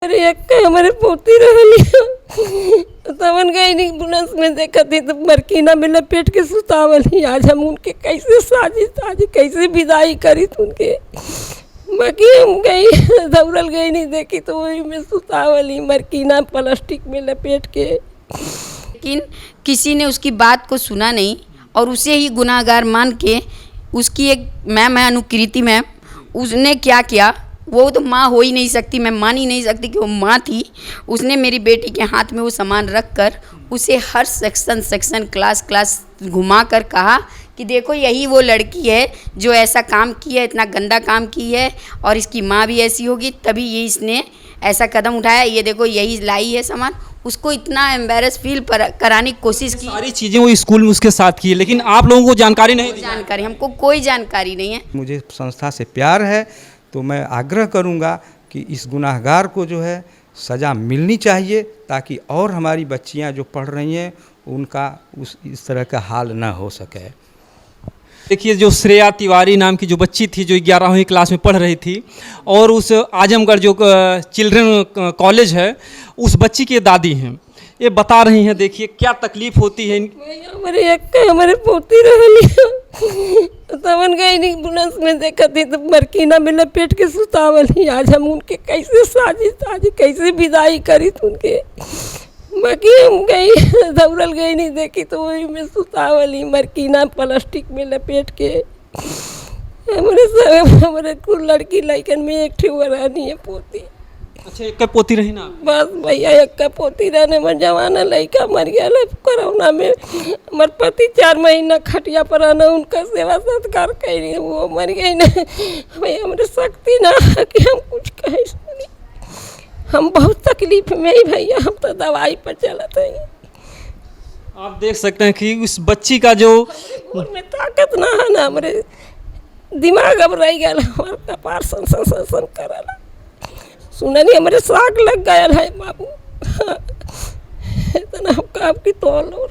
अरे एक हमारे पोती रहली तवन गई नहीं बुलंस में देखा थी तो मरकीना में लपेट के सुतावली। आज हम उनके कैसे साजिश आज कैसे विदाई करी तो उनके बाकी हम गई दौड़ल गई नहीं देखी तो वही में सुतावली मरकीना प्लास्टिक में लपेट के। लेकिन किसी ने उसकी बात को सुना नहीं और उसे ही गुनाहगार मान के उसकी एक मैम है अनुकृति मैम, उसने क्या किया, वो तो माँ हो ही नहीं सकती, मैं मान ही नहीं सकती कि वो माँ थी। उसने मेरी बेटी के हाथ में वो सामान रख कर उसे हर सेक्शन क्लास घुमा कर कहा कि देखो यही वो लड़की है जो ऐसा काम की है, इतना गंदा काम की है और इसकी माँ भी ऐसी होगी तभी ये इसने ऐसा कदम उठाया, ये देखो यही लाई है सामान। उसको इतना एम्बेरस फील कराने की कोशिश की। सारी चीज़ें वो स्कूल में उसके साथ की है, लेकिन आप लोगों को जानकारी नहीं दी। जानकारी हमको कोई जानकारी नहीं है। मुझे संस्था से प्यार है तो मैं आग्रह करूंगा कि इस गुनाहगार को जो है सज़ा मिलनी चाहिए ताकि और हमारी बच्चियां जो पढ़ रही हैं उनका इस तरह का हाल ना हो सके। देखिए, जो श्रेया तिवारी नाम की जो बच्ची थी जो 11वीं क्लास में पढ़ रही थी और उस आजमगढ़ जो चिल्ड्रन कॉलेज है उस बच्ची की दादी हैं, ये बता रही हैं। देखिए क्या तकलीफ होती है। हमारे पोती रहली तवन गई नहीं बुलंस में देखा थी तो मरकीना में लपेट के सुतावली। आज हम उनके कैसे साजिश आज कैसे विदाई करी तो उनके बाकी हम गई दौड़ल गई नहीं देखी तो वही में सुतावली मरकीना प्लास्टिक में लपेट के। हमारे कुल लड़की लड़कन में एक ठे वरानी है पोती। अच्छा, एक पोती रही ना? बस भैया एक पोती रहने में जवाना लड़का मर गया कोरोना में। हमारे पति 4 महीना खटिया पर आना उनका सेवा सत्कार करी, वो मर गई ना भैया। हमारे शक्ति ना कि हम कुछ कह सुनी, हम बहुत तकलीफ में ही भैया, हम तो दवाई पर चलते हैं। आप देख सकते हैं कि उस बच्ची का जो में ताकत ना है ना, हमारे दिमाग अब रह गया, हमारे कपार सन करला सुना नहीं, हमारे साग लग गया है बाबू। इतना हम काम की तोलो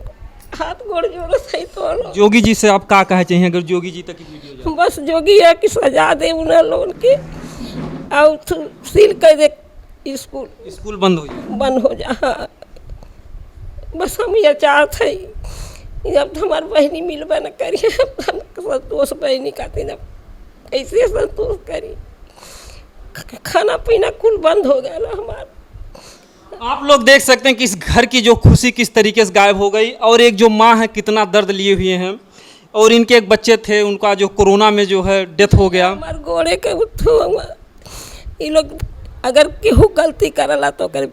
हाथ गोड़ जोड़ो सही तोलो। जोगी जी से आप क्या कहे चाहिए अगर जोगी जी तक की वीडियो जाए? बस जोगी है कि सजा दे उन्हें लोन के और सील कर दे, स्कूल बंद हो जा। हाँ बस हम ये चाहते हैं जब तो हमारी बहनी मिलवा न करिए, हम संतोष बहनी खाती न कैसे संतोष करी, खाना पीना कुल बंद हो गया हमारा। आप लोग देख सकते हैं कि इस घर की जो खुशी किस तरीके से गायब हो गई और एक जो माँ है कितना दर्द लिए हुए हैं और इनके एक बच्चे थे उनका जो कोरोना में जो है डेथ हो गया। हमारे गोड़े के ये लोग अगर केहू गलती करला तो कर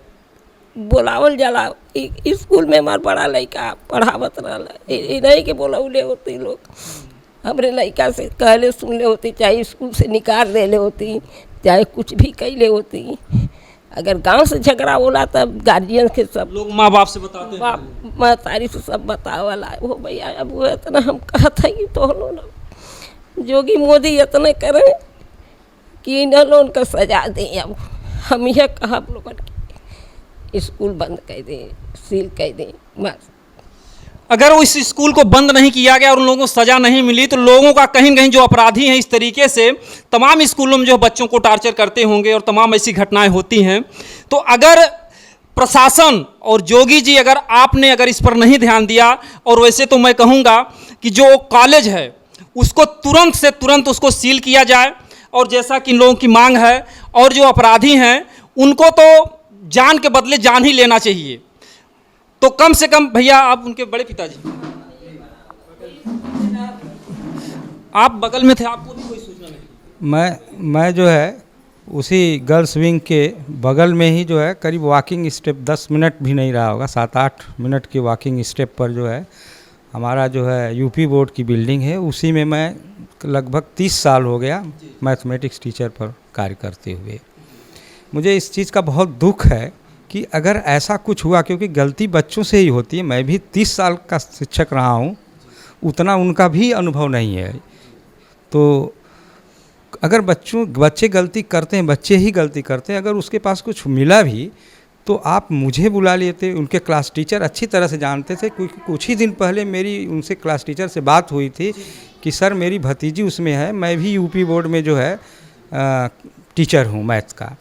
बोलावल जाला। स्कूल में हमारा बड़ा लड़का पढ़ावत रहा, नहीं के बोलौले होती लोग, हमरे लड़का से कहले सुन ले होती, चाहे स्कूल से निकाल देले होती, चाहे कुछ भी कैले होती। अगर गांव से झगड़ा होला तब गार्जियन के सब लोग माँ बाप से बताते हैं, बाप माँ तारी से सब बतावला हो भैया। अब वो इतना हम कहते हैं कि तो ना जोगी मोदी इतने करें कि इन लोन का सजा दें। अब हम यह कहा लोगन की स्कूल बंद कर दें, सील कर दें बस। अगर वो इस स्कूल को बंद नहीं किया गया और उन लोगों को सज़ा नहीं मिली तो लोगों का कहीं न कहीं जो अपराधी हैं इस तरीके से तमाम स्कूलों में जो बच्चों को टार्चर करते होंगे और तमाम ऐसी घटनाएं होती हैं, तो अगर प्रशासन और जोगी जी अगर आपने अगर इस पर नहीं ध्यान दिया, और वैसे तो मैं कहूँगा कि जो कॉलेज है उसको तुरंत से तुरंत उसको सील किया जाए और जैसा कि इन लोगों की मांग है, और जो अपराधी हैं उनको तो जान के बदले जान ही लेना चाहिए। तो कम से कम भैया आप उनके बड़े पिताजी, आप बगल में थे, आपको भी कोई सूचना नहीं? मैं जो है उसी गर्ल्स विंग के बगल में ही जो है करीब वॉकिंग स्टेप 10 मिनट भी नहीं रहा होगा, 7-8 मिनट की वॉकिंग स्टेप पर जो है हमारा जो है यूपी बोर्ड की बिल्डिंग है। उसी में मैं लगभग 30 साल हो गया मैथमेटिक्स टीचर पर कार्य करते हुए। मुझे इस चीज़ का बहुत दुख है कि अगर ऐसा कुछ हुआ, क्योंकि गलती बच्चों से ही होती है। मैं भी 30 साल का शिक्षक रहा हूँ, उतना उनका भी अनुभव नहीं है। तो अगर बच्चे गलती करते हैं, बच्चे ही गलती करते हैं, अगर उसके पास कुछ मिला भी तो आप मुझे बुला लेते। उनके क्लास टीचर अच्छी तरह से जानते थे, क्योंकि कुछ ही दिन पहले मेरी उनसे क्लास टीचर से बात हुई थी कि सर मेरी भतीजी उसमें है, मैं भी यूपी बोर्ड में जो है टीचर हूँ मैथ का।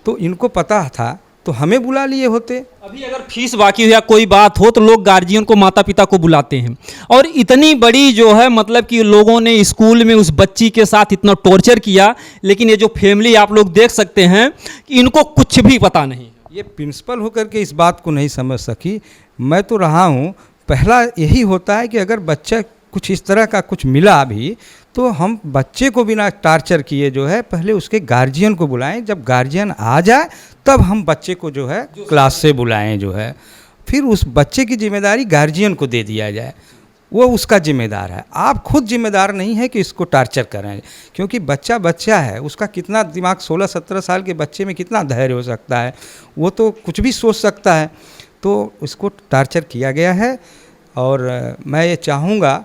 तो इनको पता था तो हमें बुला लिए होते। अभी अगर फीस बाकी हो या कोई बात हो तो लोग गार्जियन को, माता पिता को बुलाते हैं। और इतनी बड़ी जो है मतलब कि लोगों ने स्कूल में उस बच्ची के साथ इतना टॉर्चर किया, लेकिन ये जो फैमिली आप लोग देख सकते हैं कि इनको कुछ भी पता नहीं। ये प्रिंसिपल होकर के इस बात को नहीं समझ सकी। मैं तो रहा हूँ, पहला यही होता है कि अगर बच्चा कुछ इस तरह का कुछ मिला अभी, तो हम बच्चे को बिना टार्चर किए जो है पहले उसके गार्जियन को बुलाएं। जब गार्जियन आ जाए तब हम बच्चे को जो है क्लास से बुलाएं जो है, फिर उस बच्चे की जिम्मेदारी गार्जियन को दे दिया जाए, वो उसका जिम्मेदार है। आप खुद जिम्मेदार नहीं है कि इसको टार्चर करें, क्योंकि बच्चा बच्चा है, उसका कितना दिमाग 16-17 साल के बच्चे में कितना धैर्य हो सकता है, वो तो कुछ भी सोच सकता है। तो उसको टार्चर किया गया है और मैं ये चाहूँगा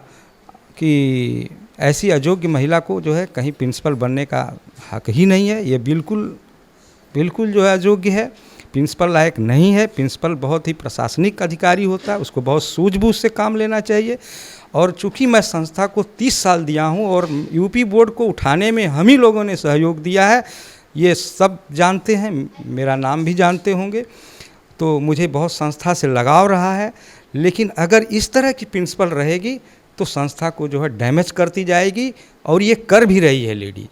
कि ऐसी अयोग्य महिला को जो है कहीं प्रिंसिपल बनने का हक ही नहीं है। ये बिल्कुल जो है अयोग्य है, प्रिंसिपल लायक नहीं है। प्रिंसिपल बहुत ही प्रशासनिक अधिकारी होता है, उसको बहुत सूझबूझ से काम लेना चाहिए। और चूँकि मैं संस्था को 30 साल दिया हूँ और यूपी बोर्ड को उठाने में हम ही लोगों ने सहयोग दिया है, ये सब जानते हैं, मेरा नाम भी जानते होंगे, तो मुझे बहुत संस्था से लगाव रहा है। लेकिन अगर इस तरह की प्रिंसिपल रहेगी तो संस्था को जो है डैमेज करती जाएगी, और ये कर भी रही है लेडी।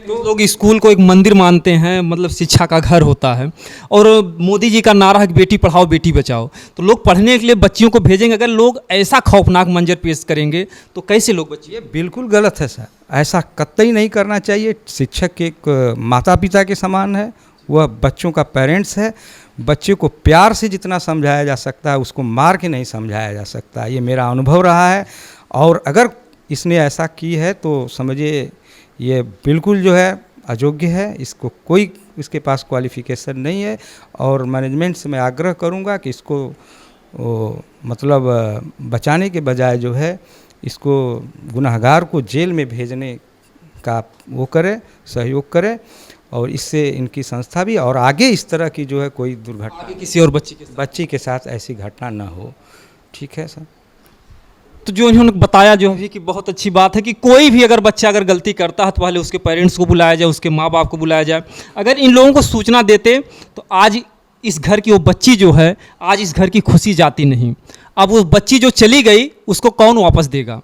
तो लोग स्कूल को एक मंदिर मानते हैं, मतलब शिक्षा का घर होता है, और मोदी जी का नारा है कि बेटी पढ़ाओ बेटी बचाओ, तो लोग पढ़ने के लिए बच्चियों को भेजेंगे। अगर लोग ऐसा खौफनाक मंजर पेश करेंगे तो कैसे लोग बच्चे? ये बिल्कुल गलत है सर, ऐसा कतई नहीं करना चाहिए। शिक्षक एक माता पिता के समान है, वह बच्चों का पेरेंट्स है। बच्चे को प्यार से जितना समझाया जा सकता है उसको मार के नहीं समझाया जा सकता, ये मेरा अनुभव रहा है। और अगर इसने ऐसा की है तो समझिए ये बिल्कुल जो है अयोग्य है, इसको कोई इसके पास क्वालिफिकेशन नहीं है। और मैनेजमेंट से मैं आग्रह करूंगा कि इसको मतलब बचाने के बजाय जो है इसको गुनहगार को जेल में भेजने का वो करे, सहयोग करे, और इससे इनकी संस्था भी और आगे इस तरह की जो है कोई दुर्घटना आगे किसी और बच्ची के साथ ऐसी घटना ना हो। ठीक है सर। तो जो इन्होंने बताया जो है कि बहुत अच्छी बात है कि कोई भी अगर बच्चा अगर गलती करता है तो पहले उसके पेरेंट्स को बुलाया जाए, उसके माँ बाप को बुलाया जाए। अगर इन लोगों को सूचना देते तो आज इस घर की वो बच्ची जो है, आज इस घर की खुशी जाती नहीं। अब वो बच्ची जो चली गई उसको कौन वापस देगा?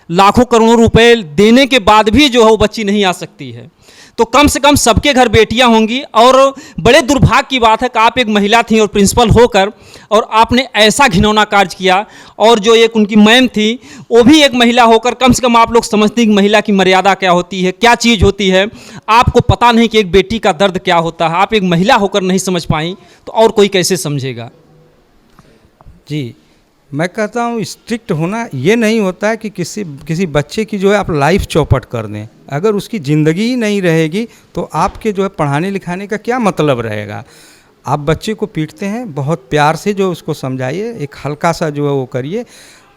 लाखों करोड़ों रुपए देने के बाद भी जो है वो बच्ची नहीं आ सकती है। तो कम से कम सबके घर बेटियां होंगी। और बड़े दुर्भाग्य की बात है कि आप एक महिला थी और प्रिंसिपल होकर और आपने ऐसा घिनौना कार्य किया। और जो एक उनकी मैम थी वो भी एक महिला होकर, कम से कम आप लोग समझते हैं कि महिला की मर्यादा क्या होती है, क्या चीज़ होती है। आपको पता नहीं कि एक बेटी का दर्द क्या होता है, आप एक महिला होकर नहीं समझ पाई तो और कोई कैसे समझेगा? जी, मैं कहता हूँ स्ट्रिक्ट होना ये नहीं होता है कि किसी बच्चे की जो है आप लाइफ चौपट कर दें। अगर उसकी ज़िंदगी ही नहीं रहेगी तो आपके जो है पढ़ाने लिखाने का क्या मतलब रहेगा? आप बच्चे को पीटते हैं, बहुत प्यार से जो उसको समझाइए, एक हल्का सा जो है वो करिए,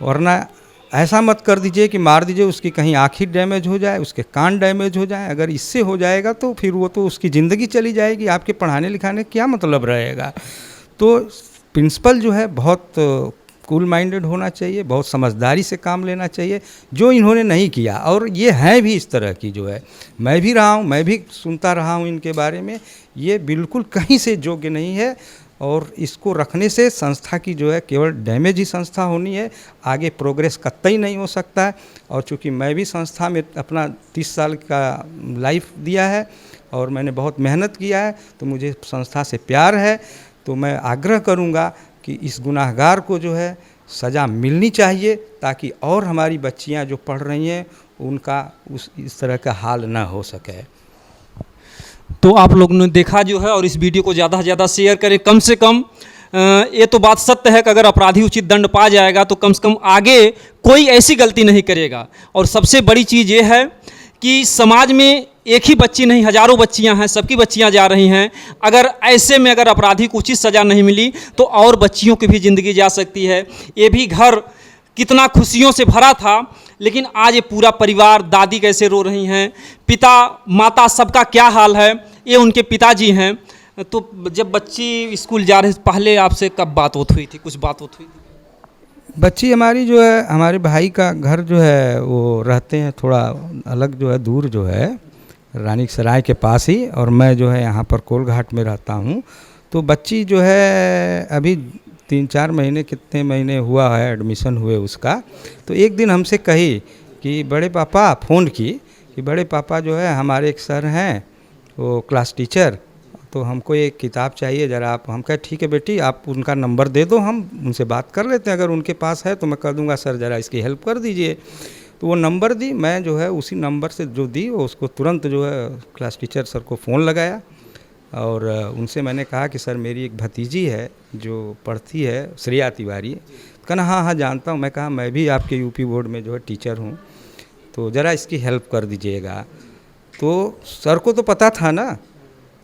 वरना ऐसा मत कर दीजिए कि मार दीजिए, उसकी कहीं आँख ही डैमेज हो जाए, उसके कान डैमेज हो जाए। अगर इससे हो जाएगा तो फिर वो तो उसकी ज़िंदगी चली जाएगी, आपके पढ़ाने लिखाने का क्या मतलब रहेगा? तो प्रिंसिपल जो है बहुत कूल माइंडेड होना चाहिए, बहुत समझदारी से काम लेना चाहिए, जो इन्होंने नहीं किया। और ये हैं भी इस तरह की जो है, मैं भी रहा हूँ, मैं भी सुनता रहा हूँ इनके बारे में। ये बिल्कुल कहीं से योग्य नहीं है और इसको रखने से संस्था की जो है केवल डैमेज ही संस्था होनी है, आगे प्रोग्रेस कतई नहीं हो सकता है। और चूँकि मैं भी संस्था में अपना 30 साल का लाइफ दिया है और मैंने बहुत मेहनत किया है, तो मुझे संस्था से प्यार है। तो मैं आग्रह करूँगा कि इस गुनाहगार को जो है सज़ा मिलनी चाहिए, ताकि और हमारी बच्चियां जो पढ़ रही हैं उनका इस तरह का हाल ना हो सके। तो आप लोगों ने देखा जो है, और इस वीडियो को ज़्यादा से ज़्यादा शेयर करें। कम से कम ये तो बात सत्य है कि अगर अपराधी उचित दंड पा जाएगा तो कम से कम आगे कोई ऐसी गलती नहीं करेगा। और सबसे बड़ी चीज़ ये है कि समाज में एक ही बच्ची नहीं, हजारों बच्चियां हैं, सबकी बच्चियां जा रही हैं। अगर ऐसे में अगर अपराधी को उचित सज़ा नहीं मिली तो और बच्चियों की भी ज़िंदगी जा सकती है। ये भी घर कितना खुशियों से भरा था, लेकिन आज ये पूरा परिवार, दादी कैसे रो रही हैं, पिता माता सबका क्या हाल है, ये उनके पिताजी हैं। तो जब बच्ची स्कूल जा रही, पहले आपसे कब बात होती हुई थी? कुछ बात होती हुई थी? बच्ची हमारी जो है, हमारे भाई का घर जो है वो रहते हैं थोड़ा अलग जो है, दूर जो है, रानी सराय के पास ही, और मैं जो है यहाँ पर कोलघाट में रहता हूँ। तो बच्ची जो है अभी 3-4 महीने, कितने महीने हुआ है एडमिशन हुए उसका। तो एक दिन हमसे कही कि बड़े पापा, फ़ोन की कि बड़े पापा जो है हमारे एक सर हैं वो क्लास टीचर, तो हमको एक किताब चाहिए ज़रा आप। हम कहे ठीक है बेटी, आप उनका नंबर दे दो, हम उनसे बात कर लेते हैं, अगर उनके पास है तो मैं कर दूंगा सर ज़रा इसकी हेल्प कर दीजिए। तो वो नंबर दी, मैं जो है उसी नंबर से जो दी वो उसको तुरंत जो है क्लास टीचर सर को फ़ोन लगाया और उनसे मैंने कहा कि सर मेरी एक भतीजी है जो पढ़ती है, श्रेया तिवारी। कहना हाँ हाँ जानता हूँ। मैं कहा मैं भी आपके यूपी बोर्ड में जो है टीचर हूँ, तो ज़रा इसकी हेल्प कर दीजिएगा। तो सर को तो पता था ना,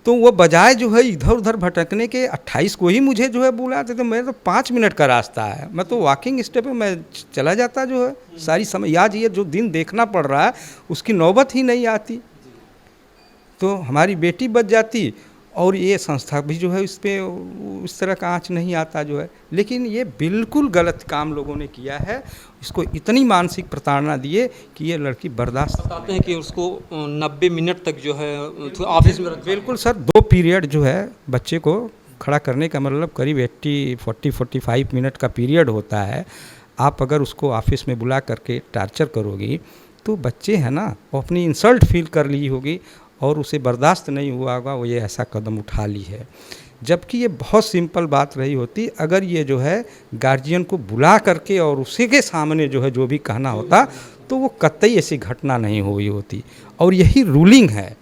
तो वो बजाय जो है इधर उधर भटकने के 28 को ही मुझे जो है बुलाते थे। मेरे तो 5 मिनट का रास्ता है, मैं तो वॉकिंग स्टेप पे मैं चला जाता जो है सारी समय। आज ये जो दिन देखना पड़ रहा है उसकी नौबत ही नहीं आती, तो हमारी बेटी बच जाती और ये संस्था भी जो है इस पर उस तरह का आँच नहीं आता जो है। लेकिन ये बिल्कुल गलत काम लोगों ने किया है, इसको इतनी मानसिक प्रताड़ना दिए कि ये लड़की बर्दाश्त। बताते हैं कि उसको 90 मिनट तक जो है ऑफिस में बिल्कुल सर, 2 पीरियड जो है बच्चे को खड़ा करने का मतलब करीब 40-45 मिनट का पीरियड होता है। आप अगर उसको ऑफिस में बुला करके टार्चर करोगी तो बच्चे हैं ना वो अपनी इंसल्ट फील कर ली होगी और उसे बर्दाश्त नहीं हुआ होगा, वो ये ऐसा कदम उठा ली है। जबकि ये बहुत सिंपल बात रही होती अगर ये जो है गार्जियन को बुला करके और उसी के सामने जो है जो भी कहना होता तो वो कतई ऐसी घटना नहीं हुई होती। और यही रूलिंग है,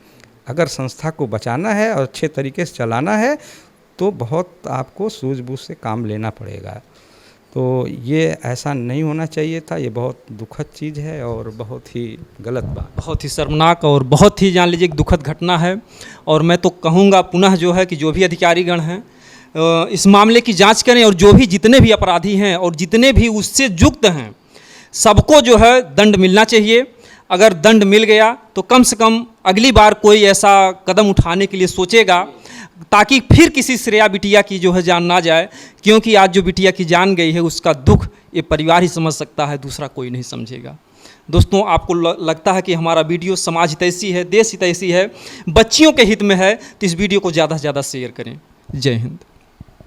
अगर संस्था को बचाना है और अच्छे तरीके से चलाना है तो बहुत आपको सूझबूझ से काम लेना पड़ेगा। तो ये ऐसा नहीं होना चाहिए था, ये बहुत दुखद चीज़ है और बहुत ही गलत बात, बहुत ही शर्मनाक और बहुत ही जान लीजिए एक दुखद घटना है। और मैं तो कहूँगा पुनः जो है कि जो भी अधिकारीगण हैं इस मामले की जांच करें और जो भी जितने भी अपराधी हैं और जितने भी उससे युक्त हैं सबको जो है दंड मिलना चाहिए। अगर दंड मिल गया तो कम से कम अगली बार कोई ऐसा कदम उठाने के लिए सोचेगा ताकि फिर किसी श्रेया बिटिया की जो है जान ना जाए, क्योंकि आज जो बिटिया की जान गई है उसका दुख ये परिवार ही समझ सकता है, दूसरा कोई नहीं समझेगा। दोस्तों आपको लगता है कि हमारा वीडियो समाज हितैषी है, देश हितैषी है, बच्चियों के हित में है, तो इस वीडियो को ज़्यादा से ज़्यादा शेयर करें। जय हिंद।